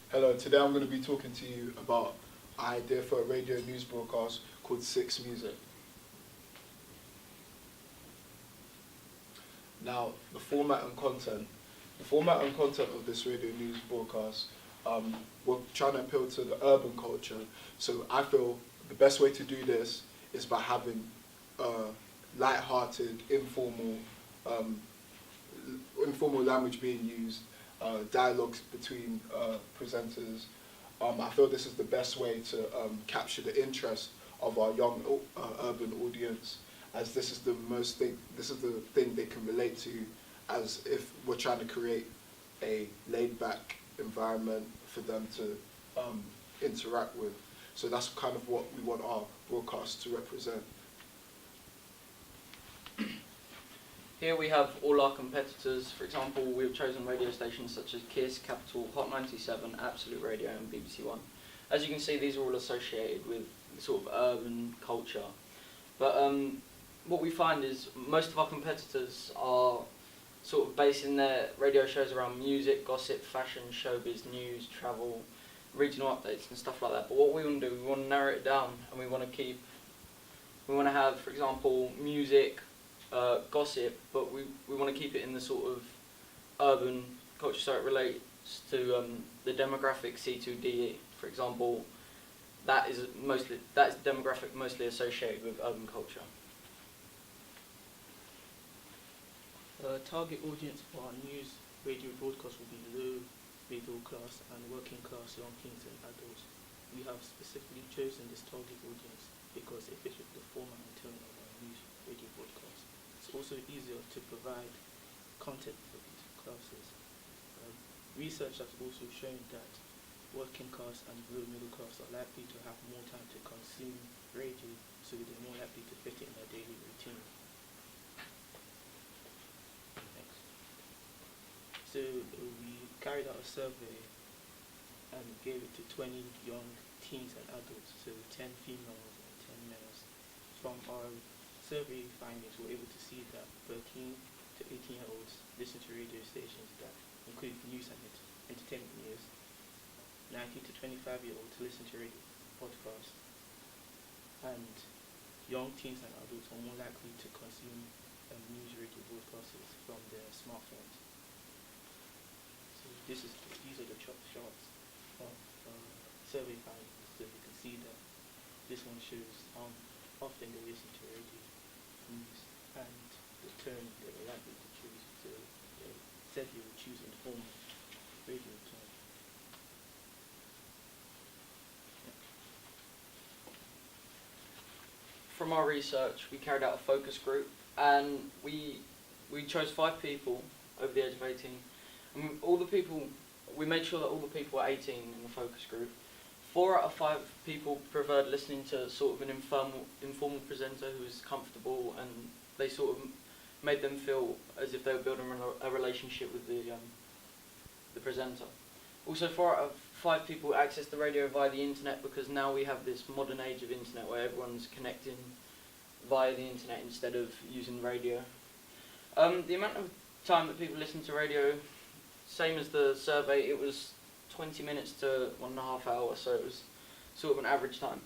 Hello, today I'm going to be talking to you about an idea for a radio news broadcast called Six Music. Now, the format and content of this radio news broadcast, we're trying to appeal to the urban culture. So I feel the best way to do this is by having light-hearted, informal language being used, dialogues between presenters. I feel this is the best way to capture the interest of our young urban audience, as this is the thing they can relate to, as if we're trying to create a laid-back environment for them to interact with. So that's kind of what we want our broadcast to represent. Here we have all our competitors. For example, we've chosen radio stations such as KISS, Capital, Hot 97, Absolute Radio and BBC One. As you can see, these are all associated with sort of urban culture. But what we find is most of our competitors are sort of basing their radio shows around music, gossip, fashion, showbiz, news, travel, regional updates and stuff like that. But what we want to do, we want to narrow it down, and we want to have, for example, music, gossip, but we want to keep it in the sort of urban culture, so it relates to the demographic C2DE. For example, that's demographic mostly associated with urban culture. Target audience for our news radio broadcast will be low, middle class and working class young teens and adults. We have specifically chosen this target audience because it fits with the format and tone of our news radio broadcast. It's also easier to provide content for these classes. Research has also shown that working class and low middle class are likely to have more time to consume radio, so they're more likely to fit it in their daily routine. Next. So we carried out a survey and gave it to 20 young teens and adults, so 10 females and 10 males. From our survey findings, we're able to see that 13 to 18-year-olds listen to radio stations that include news and entertainment news. 19 to 25-year-olds listen to radio podcasts. And young teens and adults are more likely to consume news radio broadcasts from their smartphones. So these are the charts of survey findings. So you can see that this one shows how often they listen to radio news and the tone they were likely to choose. So they said they would choose informal radio tone. From our research, we carried out a focus group, and we chose 5 people over the age of 18. And we made sure that all the people were 18 in the focus group. 4 out of 5 people preferred listening to sort of an informal presenter who was comfortable, and they sort of made them feel as if they were building a relationship with the presenter. Also, 4 out of 5 people accessed the radio via the internet, because now we have this modern age of internet where everyone's connecting via the internet instead of using radio. The amount of time that people listen to radio, same as the survey, it was 20 minutes to 1.5 hours, so it was sort of an average time.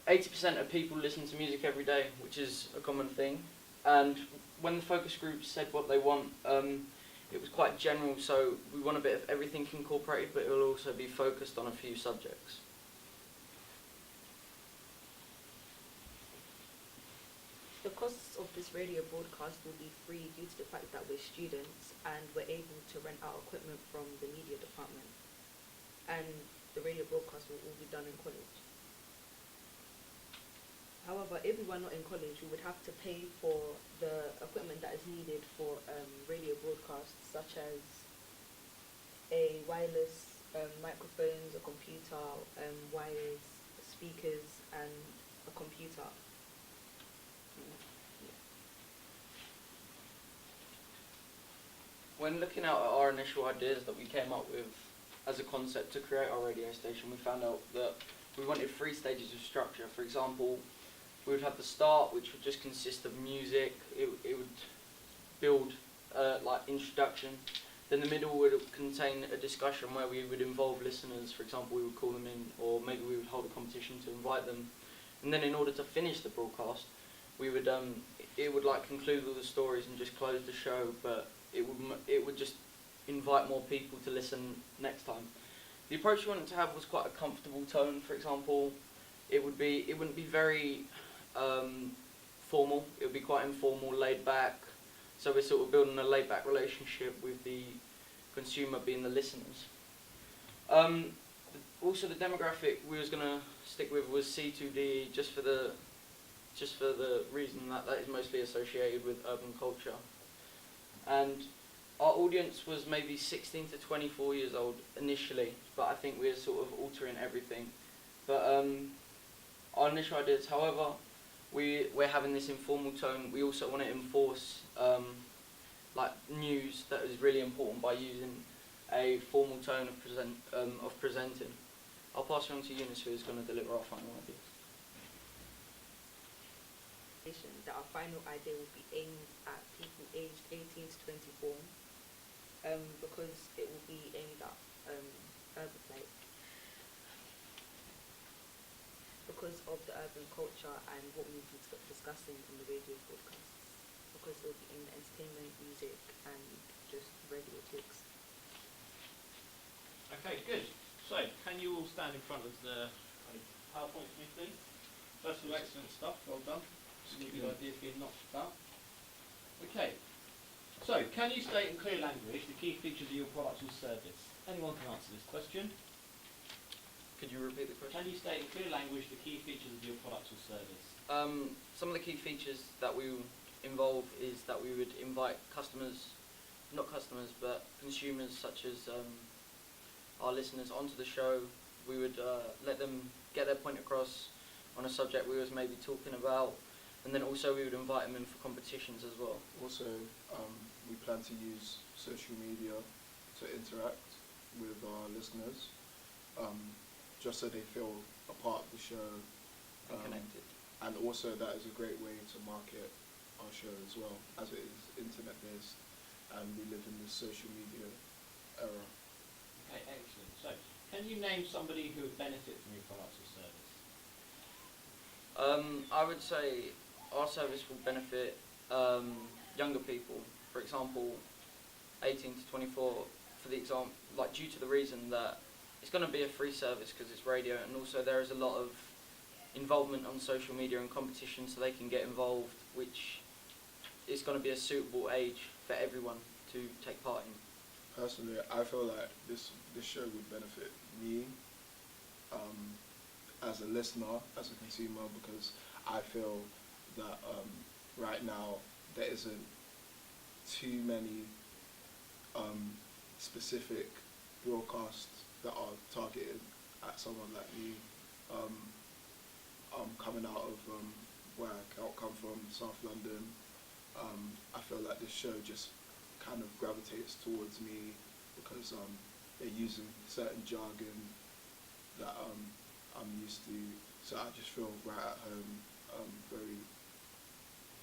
80% of people listen to music every day, which is a common thing. And when the focus group said what they want, it was quite general, so we want a bit of everything incorporated, but it will also be focused on a few subjects. The costs of this radio broadcast will be free due to the fact that we're students and we're able to rent out equipment from the media department. And the radio broadcast will all be done in college. However, if we were not in college, we would have to pay for the equipment that is needed for radio broadcasts, such as a wireless microphones, a computer, wires, speakers, and a computer. When looking at our initial ideas that we came up with as a concept to create our radio station, we found out that we wanted 3 stages of structure. For example, we would have the start, which would just consist of music. It would build like introduction. Then the middle would contain a discussion where we would involve listeners. For example, we would call them in, or maybe we would hold a competition to invite them. And then in order to finish the broadcast, we would it would like conclude all the stories and just close the show, but it would just invite more people to listen next time. The approach we wanted to have was quite a comfortable tone. For example, it wouldn't be very formal. It would be quite informal, laid back. So we're sort of building a laid back relationship with the consumer being the listeners. Also, the demographic we was gonna stick with was C2D, just for the reason that is mostly associated with urban culture. And our audience was maybe 16 to 24 years old initially, but I think we're sort of altering everything. But our initial ideas, however, we're having this informal tone. We also want to enforce like news that is really important by using a formal tone of presenting. I'll pass you on to Eunice, who is going to deliver our final ideas. That our final idea will be aimed at people aged 18 to 24, because it will be aimed at urban, because of the urban culture and what we will be discussing in the radio broadcasts, because it will be aimed at entertainment, music, and just radio talks. Okay, good. So, can you all stand in front of the PowerPoint for me, please? First of all, excellent stuff. Well done. Just a good idea for being knocked about. Okay. So, can you state in clear language the key features of your product or service? Anyone can answer this question. Could you repeat the question? Can you state in clear language the key features of your product or service? Some of the key features that we involve is that we would invite customers, not customers, but consumers such as our listeners onto the show. We would let them get their point across on a subject we was maybe talking about, and then also we would invite them in for competitions as well. Also, we plan to use social media to interact with our listeners, just so they feel a part of the show. And connected. And also that is a great way to market our show as well, as it is internet based and we live in this social media era. Okay, excellent. So, can you name somebody who would benefit from your product or service? I would say our service will benefit younger people. For example, 18 to 24. For the example, like due to the reason that it's going to be a free service because it's radio, and also there is a lot of involvement on social media and competition, so they can get involved, which is going to be a suitable age for everyone to take part in. Personally, I feel like this show would benefit me as a listener, as a consumer, because I feel that right now there isn't too many specific broadcasts that are targeted at someone like me. Coming out of where I come from, South London, I feel like this show just kind of gravitates towards me because they're using certain jargon that I'm used to, so I just feel right at home, very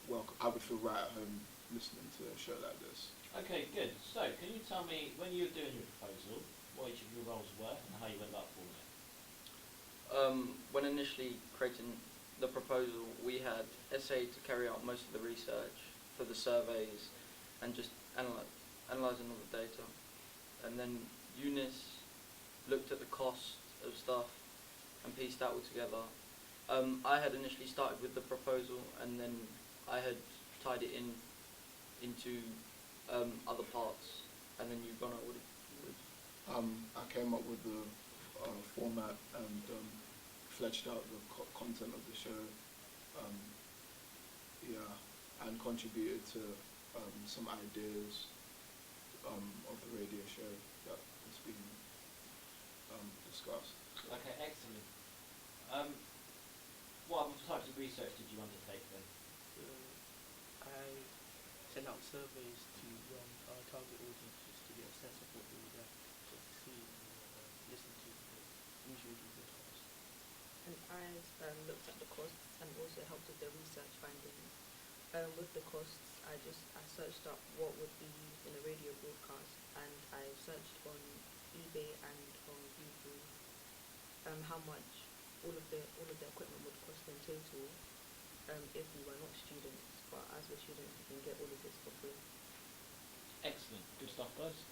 welcome. I would feel right at home listening to a show like this. Okay, good. So, can you tell me, when you were doing your proposal, what each of your roles were and how you went about forming it? When initially creating the proposal, we had SA to carry out most of the research for the surveys and just analysing all the data. And then Eunice looked at the cost of stuff and pieced that all together. I had initially started with the proposal, and then I had tied it into other parts, and then you've gone out with it. I came up with the format and fledged out the content of the show, and contributed to some ideas of the radio show that has been discussed. Okay, excellent. What other types of research did you undertake then? I sent out surveys to our target audiences to get a sense of what they would like to see and listen to individual podcasts. And I looked at the costs and also helped with the research findings. With the costs, I searched up what would be used in a radio broadcast, and I searched on eBay and on Google how much all of the equipment would cost in total if we were not students. But as we're students, we can get all of this for free. Excellent. Good stuff, guys.